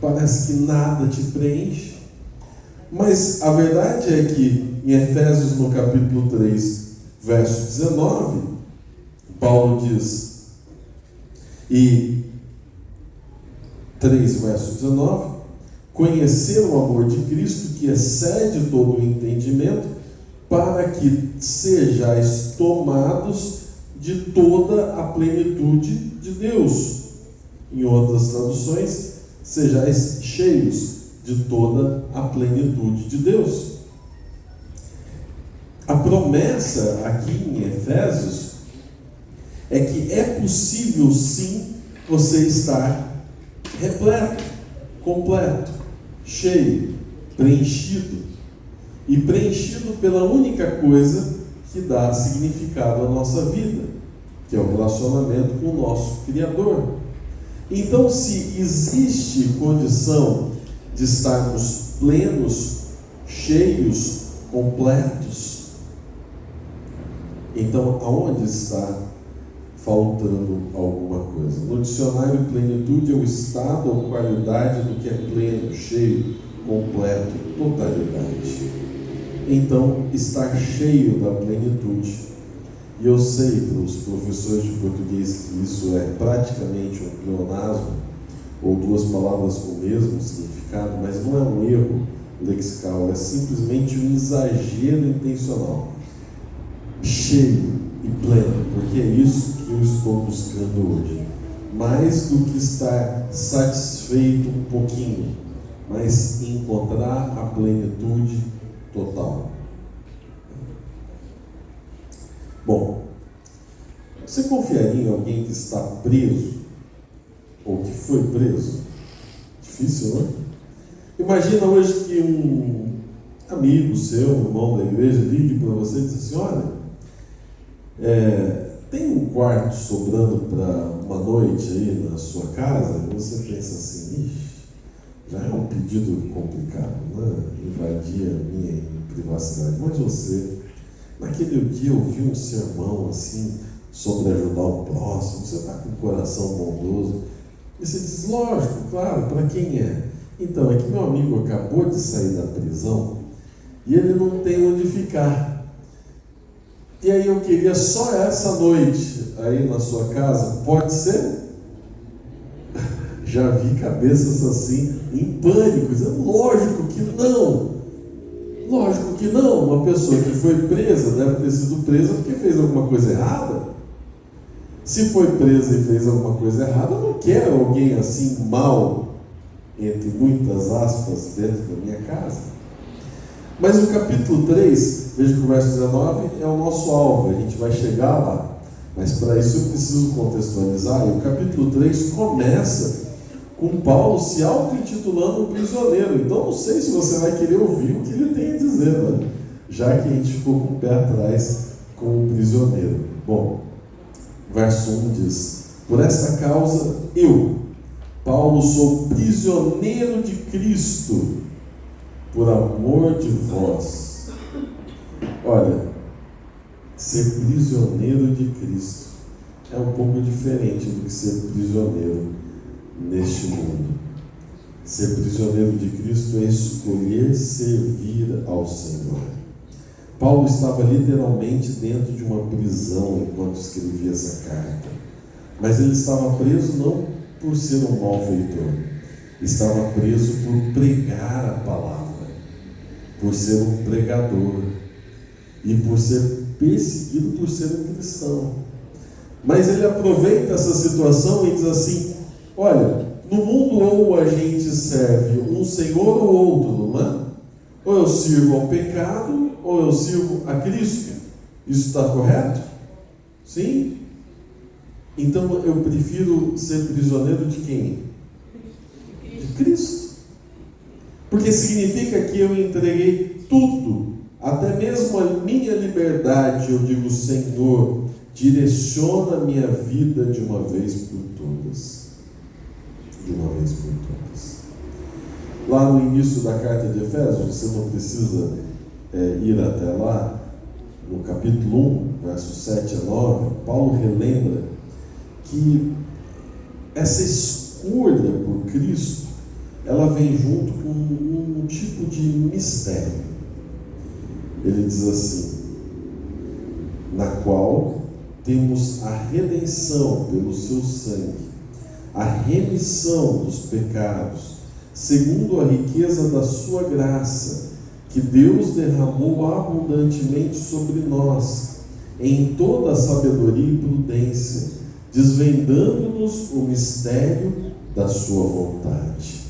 parece que nada te preenche. Mas a verdade é que em Efésios, no capítulo 3, verso 19, Paulo diz, e 3, verso 19, conhecer o amor de Cristo que excede todo o entendimento, para que sejais tomados de toda a plenitude de Deus. Em outras traduções, sejais cheios de toda a plenitude de Deus. A promessa aqui em Efésios é que é possível sim você estar repleto, completo, cheio, preenchido, e preenchido pela única coisa que dá significado à nossa vida, que é o relacionamento com o nosso Criador. Então, se existe condição de estarmos plenos, cheios, completos, então aonde está faltando alguma coisa? No dicionário, plenitude é o estado ou qualidade do que é pleno, cheio, completo, totalidade. Então, estar cheio da plenitude. E eu sei para os professores de português que isso é praticamente um pleonasmo, ou duas palavras com o mesmo significado, mas não é um erro lexical, é simplesmente um exagero intencional. Cheio e pleno, porque é isso que eu estou buscando hoje. Mais do que estar satisfeito um pouquinho, mas encontrar a plenitude total. Bom, você confiaria em alguém que está preso, ou que foi preso? Difícil, não é? Imagina hoje que um amigo seu, um irmão da igreja, ligue para você e diz assim: olha, tem um quarto sobrando para uma noite aí na sua casa? E você pensa assim: ixi, já é um pedido complicado, né? Invadir a minha privacidade. Mas você, naquele dia, ouviu um sermão assim sobre ajudar o próximo, você está com o coração bondoso, e você diz: lógico, claro, para quem é? Então, é que meu amigo acabou de sair da prisão e ele não tem onde ficar. E aí eu queria só essa noite aí na sua casa, pode ser? Já vi cabeças assim, em pânico, dizendo: lógico que não. Lógico que não. Uma pessoa que foi presa deve ter sido presa porque fez alguma coisa errada. Se foi presa e fez alguma coisa errada, eu não quero alguém assim mal, entre muitas aspas, dentro da minha casa. Mas o capítulo 3, veja que o verso 19 é o nosso alvo, a gente vai chegar lá. Mas para isso eu preciso contextualizar, e o capítulo 3 começa com Paulo se auto-intitulando um prisioneiro. Então não sei se você vai querer ouvir o que ele tem a dizer, né? Já que a gente ficou com o pé atrás com o prisioneiro. Bom, verso 1 diz: por esta causa eu, Paulo, sou prisioneiro de Cristo, por amor de vós. Olha, ser prisioneiro de Cristo é um pouco diferente do que ser prisioneiro neste mundo. Ser prisioneiro de Cristo é escolher servir ao Senhor. Paulo estava literalmente dentro de uma prisão enquanto escrevia essa carta, mas ele estava preso não por ser um malfeitor, estava preso por pregar a palavra, por ser um pregador e por ser perseguido por ser um cristão. Mas ele aproveita essa situação e diz assim: olha, no mundo ou a gente serve um Senhor ou outro, não é? Ou eu sirvo ao pecado, ou eu sirvo a Cristo. Isso está correto? Sim? Então eu prefiro ser prisioneiro de quem? De Cristo. Porque significa que eu entreguei tudo, até mesmo a minha liberdade. Eu digo: Senhor, direciona a minha vida de uma vez por todas. De uma vez por todas. Lá no início da carta de Efésios, você não precisa ir até lá, no capítulo 1, versos 7 a 9, Paulo relembra que essa escolha por Cristo ela vem junto com um tipo de mistério. Ele diz assim: na qual temos a redenção pelo seu sangue, a remissão dos pecados, segundo a riqueza da sua graça, que Deus derramou abundantemente sobre nós, em toda a sabedoria e prudência, desvendando-nos o mistério da sua vontade.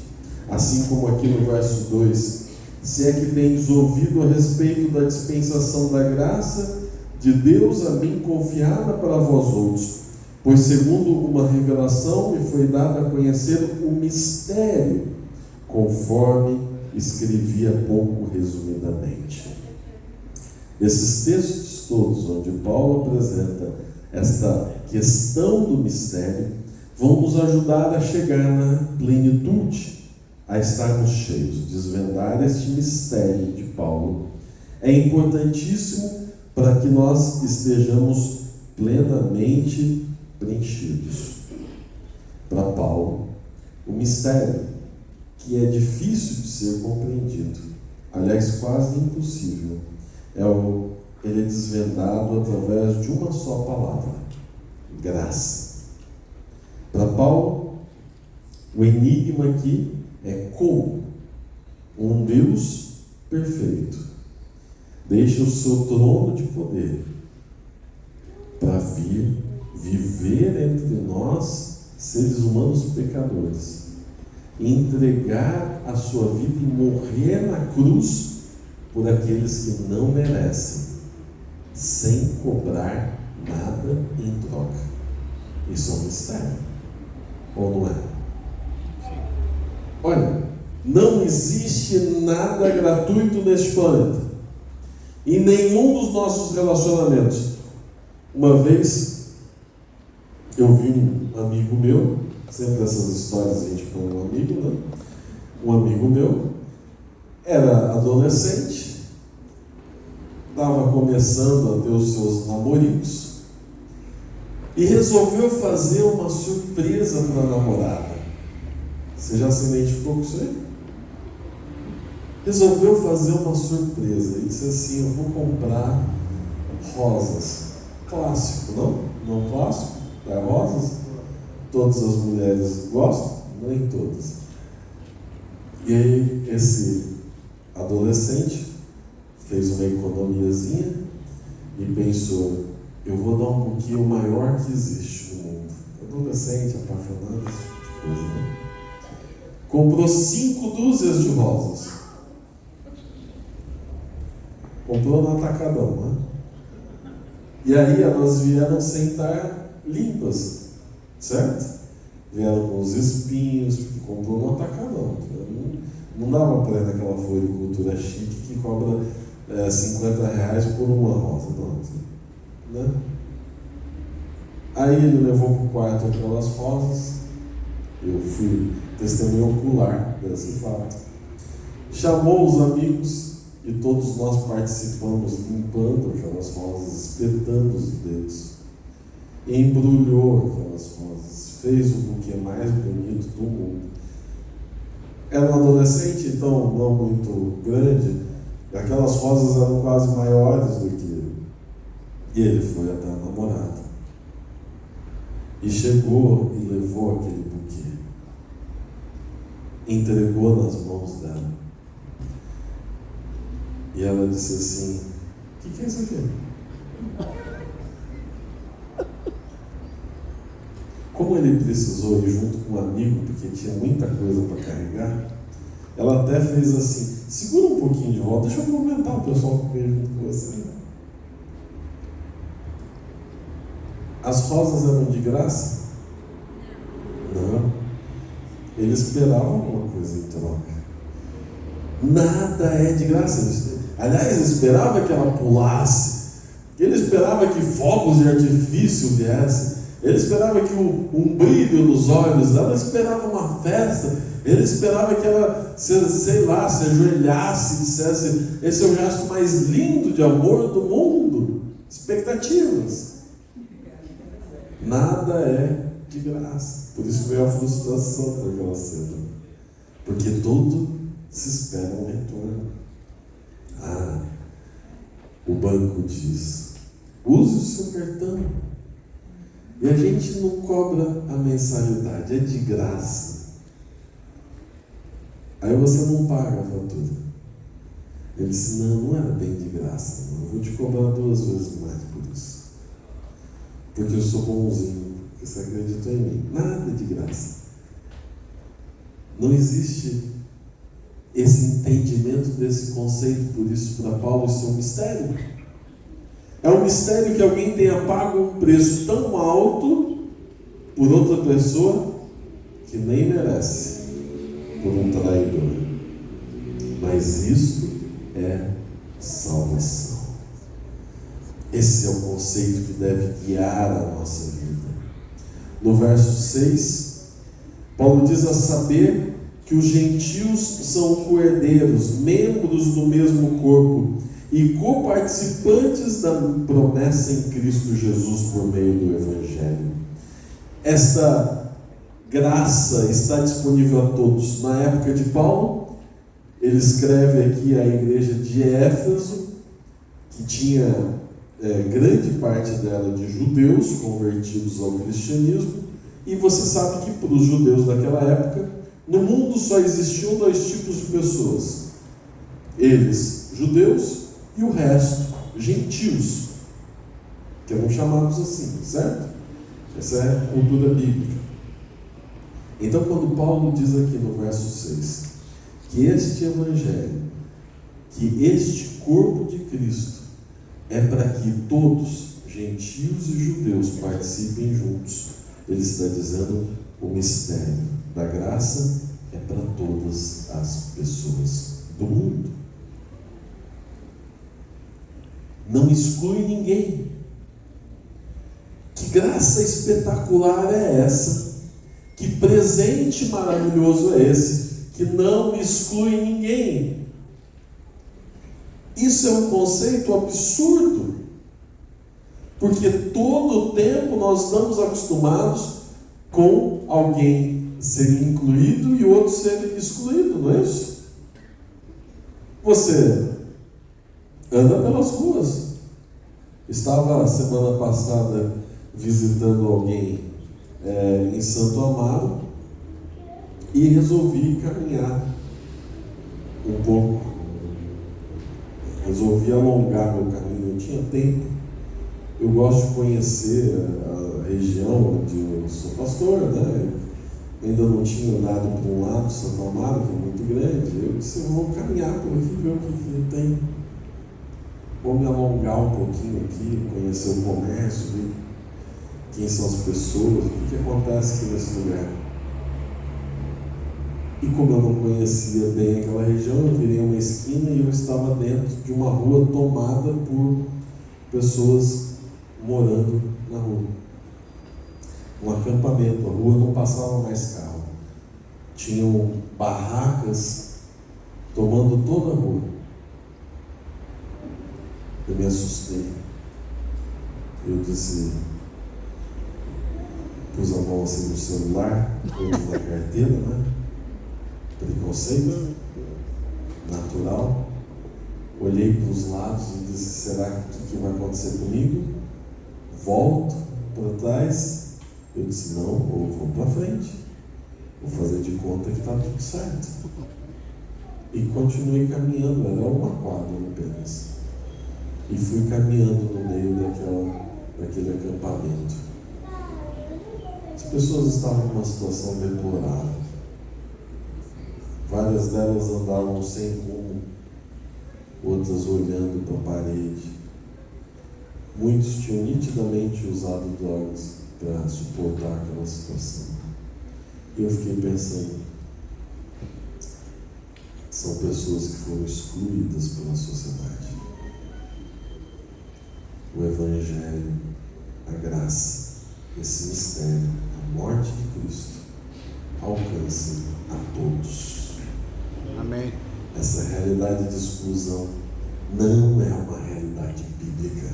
Assim como aqui no verso 2, se é que tendes ouvido a respeito da dispensação da graça de Deus a mim confiada para vós outros, pois segundo uma revelação me foi dado a conhecer o mistério, conforme escrevi há pouco resumidamente. Esses textos todos, onde Paulo apresenta esta questão do mistério, vão nos ajudar a chegar na plenitude, a estarmos cheios. Desvendar este mistério de Paulo é importantíssimo para que nós estejamos plenamente preenchidos. Para Paulo, o mistério, que é difícil de ser compreendido, aliás, quase impossível, ele é desvendado através de uma só palavra: graça. Para Paulo, o enigma aqui é como um Deus perfeito deixa o seu trono de poder para vir viver entre nós, seres humanos pecadores, e entregar a sua vida e morrer na cruz por aqueles que não merecem, sem cobrar nada em troca. Isso é um mistério, ou não é? Olha, não existe nada gratuito neste planeta, em nenhum dos nossos relacionamentos. Uma vez eu vi um amigo meu, sempre essas histórias a gente põe um amigo, né? Um amigo meu era adolescente, estava começando a ter os seus namoricos e resolveu fazer uma surpresa para a namorada. Você já se identificou com isso aí? Resolveu fazer uma surpresa e disse assim: eu vou comprar rosas. Clássico, não? Não clássico? É rosas? Todas as mulheres gostam? Nem todas. E aí esse adolescente fez uma economiazinha e pensou: eu vou dar um buquê o maior que existe no mundo. Adolescente, apaixonado, esse tipo de coisa, né? Comprou 5 dúzias de rosas. Comprou no atacadão, né? E aí elas vieram sem estar limpas, certo? Vieram com os espinhos, porque comprou no atacadão. Não dava para ir naquela floricultura chique que cobra R$50 por uma rosa, não, né? Aí ele levou para o quarto aquelas rosas. Eu fui testemunha ocular desse fato. Chamou os amigos e todos nós participamos, limpando aquelas rosas, espetando os dedos, embrulhou aquelas rosas, fez o buquê mais bonito do mundo. Era um adolescente, então não muito grande, aquelas rosas eram quase maiores do que ele. E ele foi até a namorada e chegou e levou aquele buquê, entregou nas mãos dela. E ela disse assim: o que é isso aqui? Como ele precisou ir junto com um amigo, porque tinha muita coisa para carregar, ela até fez assim: segura um pouquinho de volta, deixa eu comentar o pessoal que veio junto com você. As rosas eram de graça? Não. Ele esperava alguma coisa em troca. Nada é de graça. Aliás, ele esperava que ela pulasse, ele esperava que fogos de artifício viessem, ele esperava que um brilho nos olhos dela, ele esperava uma festa, ele esperava que ela, sei lá, se ajoelhasse e dissesse: esse é o gesto mais lindo de amor do mundo. Expectativas. Nada é de graça. Por isso veio a frustração daquela cena. Porque tudo se espera um retorno. O banco diz: use o seu cartão. E a gente não cobra a mensalidade, é de graça. Aí você não paga a fatura. Ele disse: não era bem de graça. Eu vou te cobrar 2 vezes mais por isso. Porque eu sou bonzinho, porque você acredita em mim. Nada de graça. Não existe esse entendimento desse conceito, por isso para Paulo isso é um mistério. É um mistério que alguém tenha pago um preço tão alto por outra pessoa que nem merece, por um traidor. Mas isto é salvação. Esse é o conceito que deve guiar a nossa vida. No verso 6, Paulo diz: a saber que os gentios são coerdeiros, membros do mesmo corpo e coparticipantes da promessa em Cristo Jesus por meio do Evangelho. Esta graça está disponível a todos. Na época de Paulo, ele escreve aqui à igreja de Éfeso, que tinha grande parte dela de judeus convertidos ao cristianismo, e você sabe que para os judeus daquela época, no mundo só existiam 2 tipos de pessoas: eles, judeus, e o resto, gentios, que eram chamados assim, certo? Essa é a cultura bíblica. Então, quando Paulo diz aqui no verso 6 que este evangelho, que este corpo de Cristo é para que todos, gentios e judeus, participem juntos, ele está dizendo: o mistério da graça é para todas as pessoas do mundo. Não exclui ninguém. Que graça espetacular é essa? Que presente maravilhoso é esse? Que não exclui ninguém. Isso é um conceito absurdo, porque todo o tempo nós estamos acostumados com alguém ser incluído e outro ser excluído, não é isso? Você anda pelas ruas. Estava semana passada visitando alguém em Santo Amaro e resolvi caminhar um pouco. Resolvi alongar meu caminho. Eu tinha tempo. Eu gosto de conhecer a região onde eu sou pastor, né? Eu ainda não tinha andado para um lado, Santo Amaro, que é muito grande. Eu disse: eu vou caminhar por aqui, ver o que tem. Vou me alongar um pouquinho aqui, conhecer o comércio, ver quem são as pessoas, o que acontece aqui nesse lugar. E como eu não conhecia bem aquela região, eu virei uma esquina e eu estava dentro de uma rua tomada por pessoas morando na rua. Um acampamento, a rua não passava mais carro. Tinham barracas tomando toda a rua. Eu me assustei. Eu disse, pus a mão assim no celular, dentro da carteira, né? Preconceito natural. Olhei para os lados e disse: será que vai acontecer comigo? Volto para trás. Eu disse: não, ou vou para frente, vou fazer de conta que está tudo certo. E continuei caminhando, era uma quadra apenas. E fui caminhando no meio daquele acampamento. As pessoas estavam numa situação deplorável. Várias delas andavam sem rumo, outras olhando para a parede. Muitos tinham nitidamente usado drogas para suportar aquela situação. E eu fiquei pensando, são pessoas que foram excluídas pela sociedade. O Evangelho, a graça, esse mistério, a morte de Cristo, alcança a todos. Amém. Essa realidade de exclusão não é uma realidade bíblica.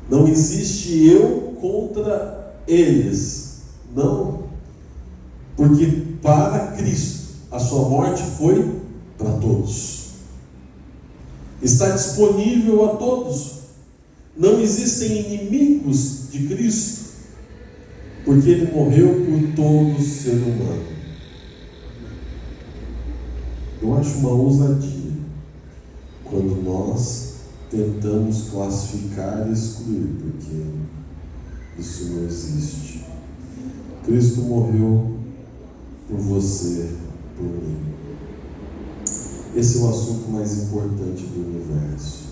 Não existe eu contra eles. Não. Porque para Cristo, a sua morte foi para todos. Está disponível a todos. Não existem inimigos de Cristo, porque Ele morreu por todo ser humano. Eu acho uma ousadia quando nós tentamos classificar e excluir, porque isso não existe. Cristo morreu por você, por mim. Esse é o assunto mais importante do universo.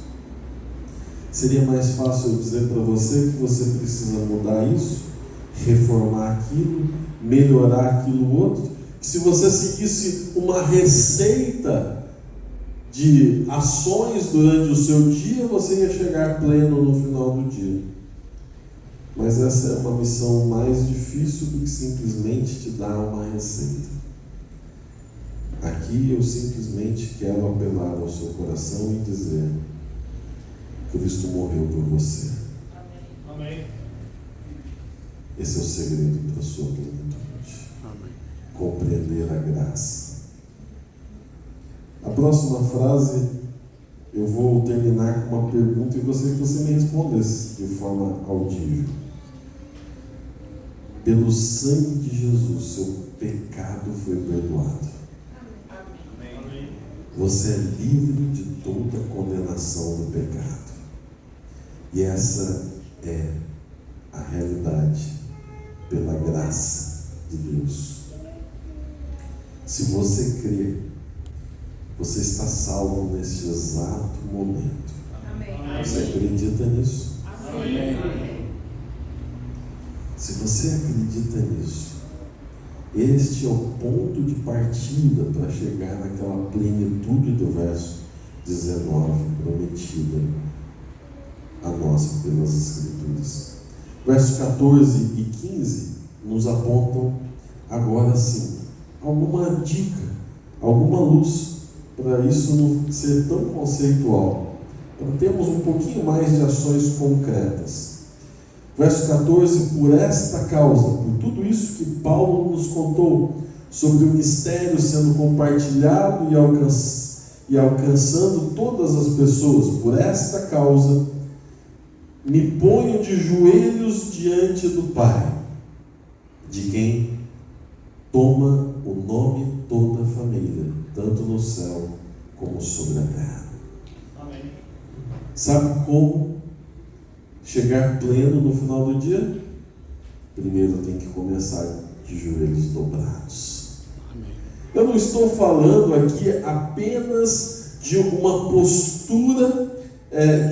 Seria mais fácil eu dizer para você que você precisa mudar isso, reformar aquilo, melhorar aquilo outro, que se você seguisse uma receita de ações durante o seu dia, você ia chegar pleno no final do dia. Mas essa é uma missão mais difícil do que simplesmente te dar uma receita. Aqui eu simplesmente quero apelar ao seu coração e dizer: Cristo morreu por você. Amém. Esse é o segredo para a sua plenitude. Amém. Compreender a graça. A próxima frase eu vou terminar com uma pergunta e gostaria que você me respondesse de forma audível. Pelo sangue de Jesus, seu pecado foi perdoado. Amém. Você é livre de toda condenação do pecado. E essa é a realidade pela graça de Deus. Se você crê, você está salvo neste exato momento. Amém. Você acredita nisso? Amém. Se você acredita nisso, este é o ponto de partida para chegar naquela plenitude do verso 19, prometida a nós pelas Escrituras. Versos 14 e 15 nos apontam agora sim alguma dica, alguma luz para isso não ser tão conceitual, para termos um pouquinho mais de ações concretas. Verso 14: por esta causa, por tudo isso que Paulo nos contou sobre o mistério sendo compartilhado e alcançando todas as pessoas, por esta causa me ponho de joelhos diante do Pai, de quem toma o nome toda a família, tanto no céu como sobre a terra. Amém. Sabe como chegar pleno no final do dia? Primeiro tem que começar de joelhos dobrados. Amém. Eu não estou falando aqui apenas de uma postura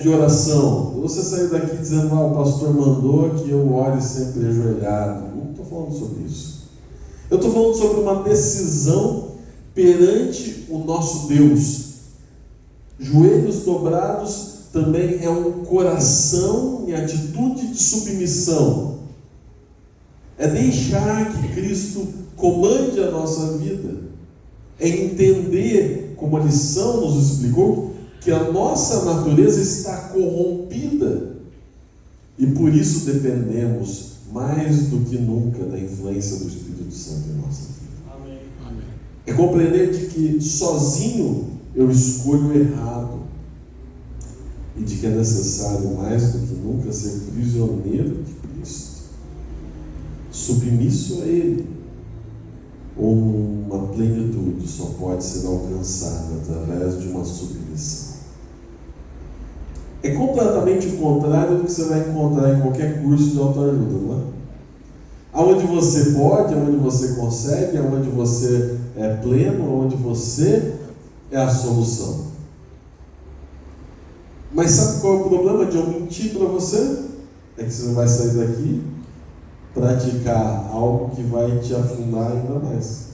de oração. Você sair daqui dizendo: o pastor mandou que eu ore sempre ajoelhado. Não estou falando sobre isso. Eu estou falando sobre uma decisão perante o nosso Deus. Joelhos dobrados também é um coração em atitude de submissão. É deixar que Cristo comande a nossa vida. É entender, como a lição nos explicou, que a nossa natureza está corrompida e por isso dependemos mais do que nunca da influência do Espírito Santo em nossa vida. Amém. Amém. É compreender de que sozinho eu escolho o errado e de que é necessário mais do que nunca ser prisioneiro de Cristo, submisso a Ele. Uma plenitude só pode ser alcançada através de uma submissão. É completamente o contrário do que você vai encontrar em qualquer curso de autoajuda, não é? Aonde você pode, aonde você consegue, aonde você é pleno, aonde você é a solução. Mas sabe qual é o problema de eu mentir para você? É que você vai sair daqui, praticar algo que vai te afundar ainda mais.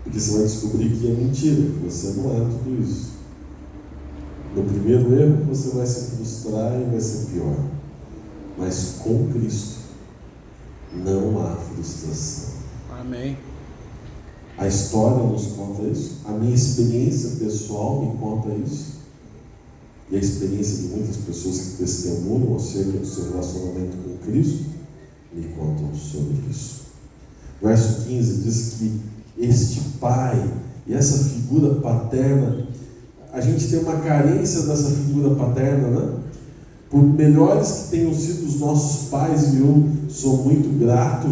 Porque você vai descobrir que é mentira, que você não é tudo isso. No primeiro erro você vai se frustrar e vai ser pior. Mas com Cristo não há frustração. Amém. A história nos conta isso. A minha experiência pessoal me conta isso. E a experiência de muitas pessoas que testemunham acerca do seu relacionamento com Cristo me contam sobre isso. Verso 15 diz que este pai e essa figura paterna. A gente tem uma carência dessa figura paterna, né? Por melhores que tenham sido os nossos pais, e eu sou muito grato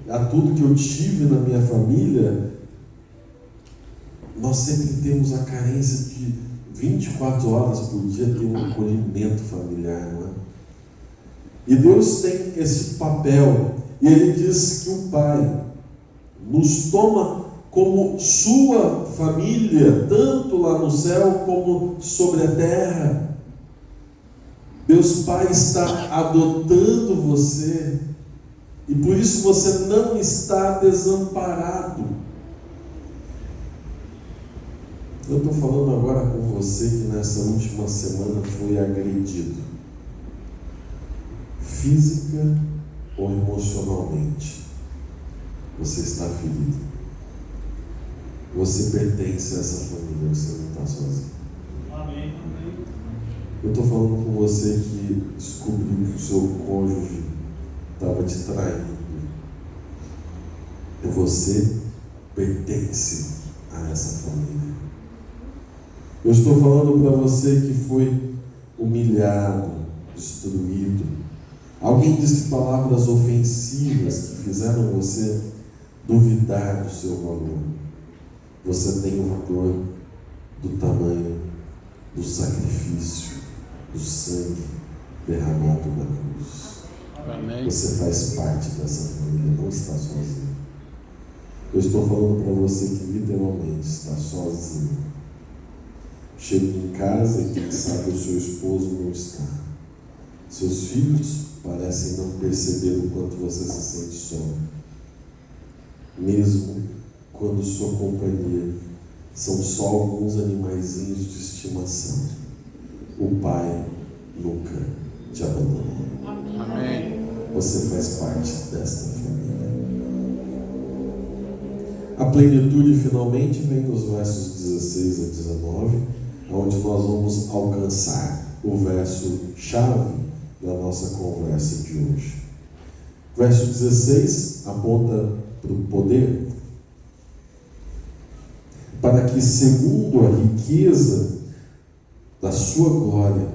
a tudo que eu tive na minha família, nós sempre temos a carência de 24 horas por dia ter um acolhimento familiar, não é? E Deus tem esse papel, e Ele diz que o Pai nos toma como sua família, tanto lá no céu como sobre a terra. Deus Pai está adotando você, e por isso você não está desamparado. Eu estou falando agora com você que nessa última semana foi agredido, física ou emocionalmente. Você está ferido. Você pertence a essa família, você não está sozinho. Amém. Eu estou falando com você que descobriu que o seu cônjuge estava te traindo. E você pertence a essa família. Eu estou falando para você que foi humilhado, destruído. Alguém disse que palavras ofensivas que fizeram você duvidar do seu valor. Você tem o valor do tamanho do sacrifício, do sangue derramado na cruz. Amém. Você faz parte dessa família, não está sozinho. Eu estou falando para você que literalmente está sozinho. Chega em casa e quem sabe o seu esposo não está. Seus filhos parecem não perceber o quanto você se sente só. Mesmo quando sua companhia são só alguns animaizinhos de estimação, o Pai nunca te abandonou. Amém. Você faz parte desta família. A plenitude finalmente vem nos versos 16 a 19, onde nós vamos alcançar o verso chave da nossa conversa de hoje. Verso 16 aponta para o poder, para que, segundo a riqueza da sua glória,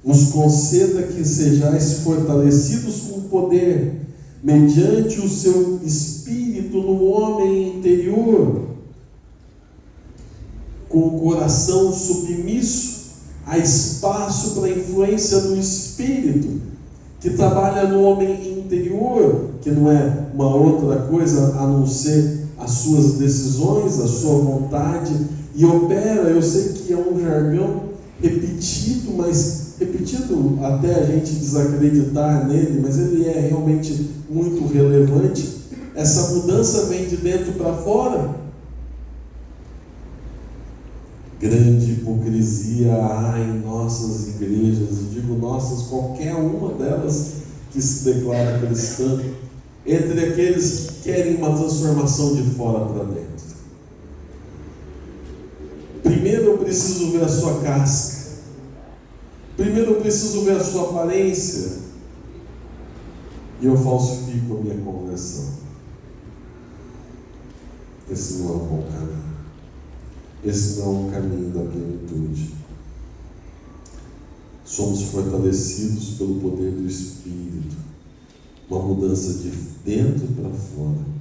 vos conceda que sejais fortalecidos com poder, mediante o seu Espírito no homem interior, com o coração submisso, há espaço para a influência do Espírito, que trabalha no homem interior, que não é uma outra coisa a não ser as suas decisões, a sua vontade, e opera. Eu sei que é um jargão repetido, mas repetido até a gente desacreditar nele, mas ele é realmente muito relevante. Essa mudança vem de dentro para fora. Grande hipocrisia há em nossas igrejas, eu digo nossas, qualquer uma delas que se declara cristã, entre aqueles que querem uma transformação de fora para dentro. Primeiro eu preciso ver a sua casca, primeiro eu preciso ver a sua aparência, e eu falsifico a minha conversão. Esse não é um bom caminho. Esse não é um caminho da plenitude. Somos fortalecidos pelo poder do Espírito. Uma mudança de dentro para fora.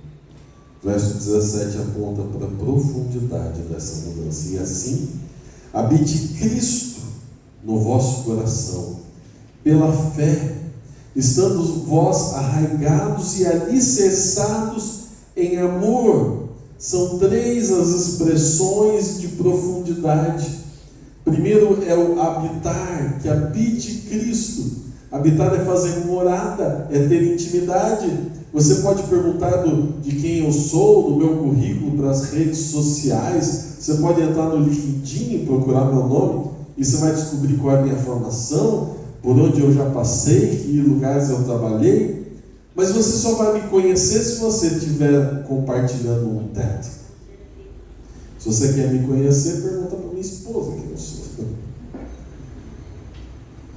Verso 17 aponta para a profundidade dessa mudança. E assim, habite Cristo no vosso coração, pela fé, estando vós arraigados e alicerçados em amor. São três as expressões de profundidade. Primeiro é o habitar, que habite Cristo. Habitar é fazer morada, é ter intimidade. Você pode perguntar de quem eu sou, do meu currículo para as redes sociais. Você pode entrar no LinkedIn e procurar meu nome, e você vai descobrir qual é a minha formação, por onde eu já passei, que lugares eu trabalhei. Mas você só vai me conhecer se você estiver compartilhando um teto. Se você quer me conhecer, pergunta para minha esposa quem eu sou.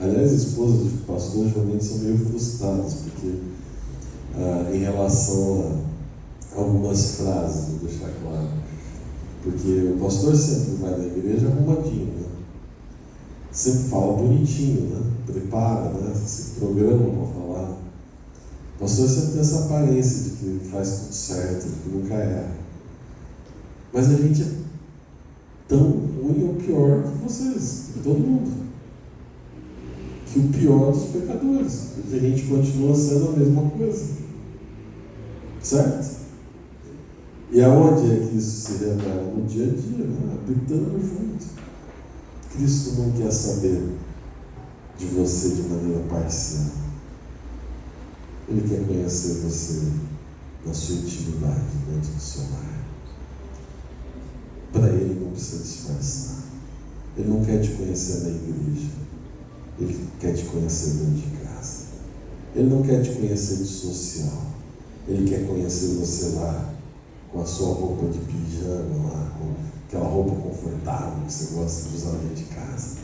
Aliás, esposas de pastores geralmente são meio frustradas, porque em relação algumas frases, vou deixar claro. Porque o pastor sempre vai na igreja arrumadinho, né? Sempre fala bonitinho, né? Prepara, né? Se programa para falar. O pastor sempre tem essa aparência de que faz tudo certo, de que nunca erra. Mas a gente é tão ruim ou pior que vocês, que todo mundo. Que o pior dos pecadores. Porque a gente continua sendo a mesma coisa. Certo? E aonde é que isso se revela? No dia a dia, né? Habitando junto. Cristo não quer saber de você de maneira parcial. Ele quer conhecer você na sua intimidade, dentro do seu lar. Para ele não precisa disfarçar. Ele não quer te conhecer na igreja. Ele quer te conhecer dentro de casa. Ele não quer te conhecer de social. Ele quer conhecer você lá, com a sua roupa de pijama lá, com aquela roupa confortável que você gosta de usar dentro de casa.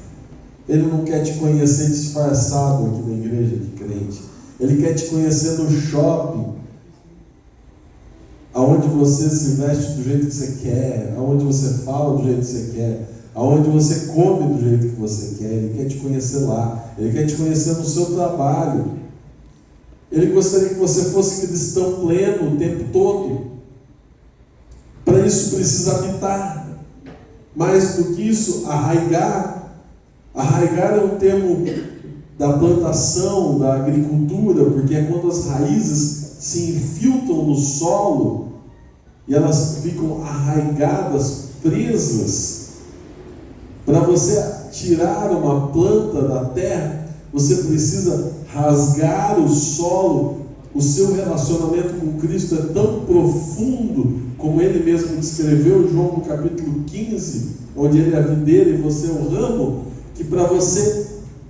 Ele não quer te conhecer disfarçado aqui na igreja de crente. Ele quer te conhecer no shopping, aonde você se veste do jeito que você quer, aonde você fala do jeito que você quer, aonde você come do jeito que você quer. Ele quer te conhecer lá. Ele quer te conhecer no seu trabalho. Ele gostaria que você fosse cristão pleno o tempo todo. Para isso precisa habitar. Mais do que isso, arraigar. Arraigar é um termo da plantação, da agricultura, porque é quando as raízes se infiltram no solo e elas ficam arraigadas, presas. Para você tirar uma planta da terra, você precisa rasgar o solo. O seu relacionamento com Cristo é tão profundo, como ele mesmo descreveu em João no capítulo 15, onde ele é a videira e você é o ramo, que para você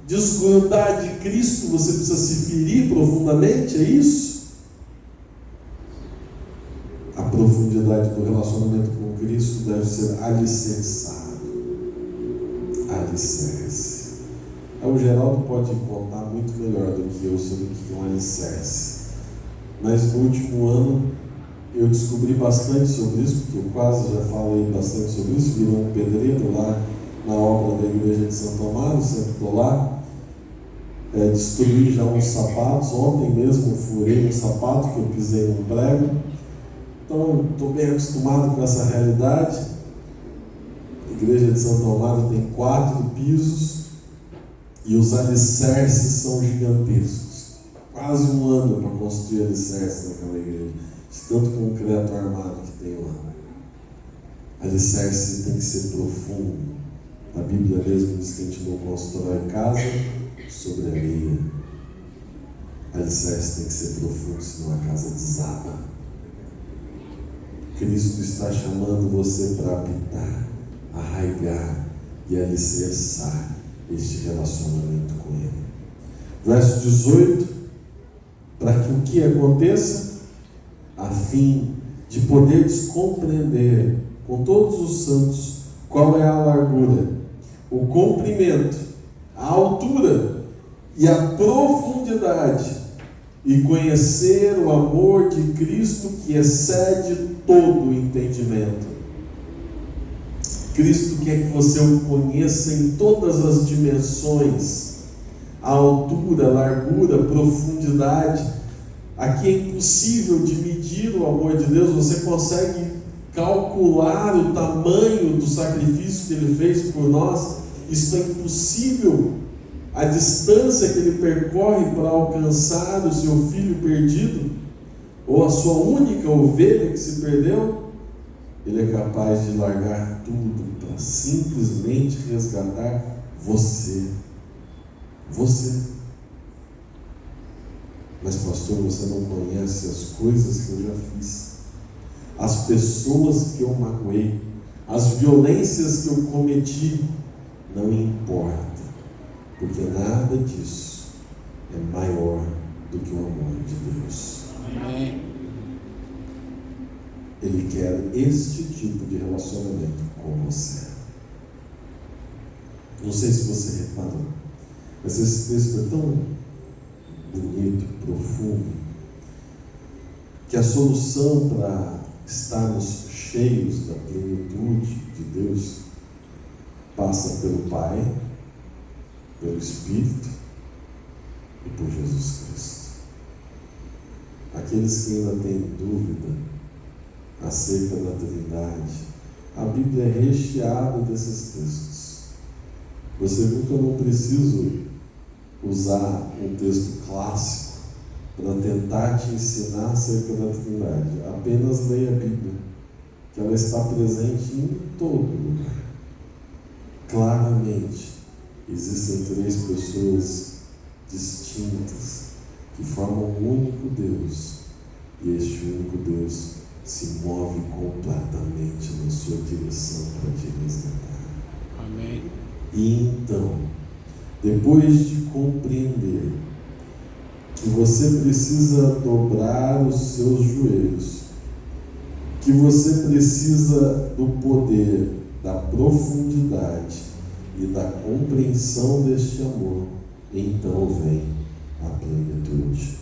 desgrudar de Cristo, você precisa se ferir profundamente, é isso? A profundidade do relacionamento com Cristo deve ser alicerçado. Alicerce. O Geraldo pode contar muito melhor do que eu sobre o que é um alicerce. Mas no último ano eu descobri bastante sobre isso, porque eu quase já falei bastante sobre isso. Virou um pedreiro lá na obra da igreja de Santo Amaro, sempre estou lá. Destruí já uns sapatos. Ontem mesmo furei um sapato que eu pisei num prego. Então estou bem acostumado com essa realidade. A igreja de Santo Amaro tem 4 pisos e os alicerces são gigantescos. Quase um ano para construir alicerces naquela igreja, de tanto concreto armado que tem lá. Alicerce tem que ser profundo. A Bíblia mesmo diz que a gente não constrói casa sobre areia. Alicerce tem que ser profundo, senão a casa desaba. Cristo está chamando você para habitar, arraigar e alicerçar este relacionamento com Ele. Verso 18: para que o que aconteça? A fim de poderes compreender com todos os santos qual é a largura, o comprimento, a altura e a profundidade, e conhecer o amor de Cristo que excede todo o entendimento. Cristo quer que você o conheça em todas as dimensões, a altura, a largura, a profundidade. Aqui é impossível de medir o amor de Deus. Você consegue calcular o tamanho do sacrifício que Ele fez por nós? Isso é impossível. A distância que Ele percorre para alcançar o seu filho perdido, ou a sua única ovelha que se perdeu, Ele é capaz de largar tudo para simplesmente resgatar você. Você. Mas pastor, você não conhece as coisas que eu já fiz, as pessoas que eu magoei, as violências que eu cometi. Não importa, porque nada disso é maior do que o amor de Deus. Amém. Ele quer este tipo de relacionamento com você. Não sei se você reparou, mas esse texto é tão bonito, profundo, que a solução para estarmos cheios da plenitude de Deus passa pelo Pai, pelo Espírito e por Jesus Cristo. Aqueles que ainda têm dúvida acerca da Trindade, a Bíblia é recheada desses textos. Você viu que eu não preciso usar um texto clássico para tentar te ensinar acerca da Trindade. Apenas leia a Bíblia, que ela está presente em todo lugar. Claramente, existem três pessoas distintas que formam um único Deus, e este único Deus se move completamente na sua direção para te resgatar. Amém. E então, depois de compreender que você precisa dobrar os seus joelhos, que você precisa do poder, da profundidade e da compreensão deste amor, então vem a plenitude.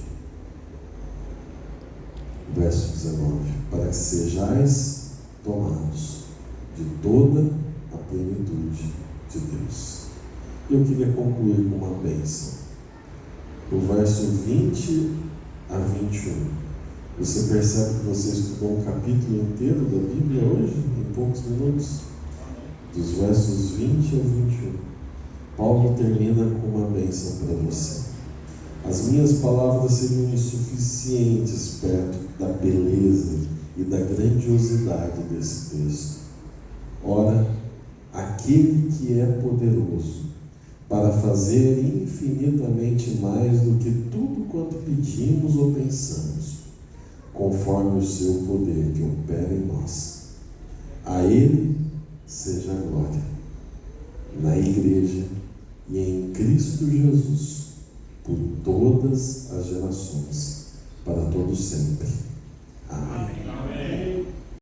Verso 19: para que sejais tomados de toda a plenitude de Deus. Eu queria concluir com uma bênção. O verso 20 a 21. Você percebe que você estudou um capítulo inteiro da Bíblia hoje, em poucos minutos? Dos versos 20 ao 21. Paulo termina com uma bênção para você. As minhas palavras seriam insuficientes perto da beleza e da grandiosidade desse texto. Ora, aquele que é poderoso para fazer infinitamente mais do que tudo quanto pedimos ou pensamos, conforme o seu poder que opera em nós. A Ele seja a glória, na Igreja e em Cristo Jesus, por todas as gerações, para todo sempre. Amém. Amém.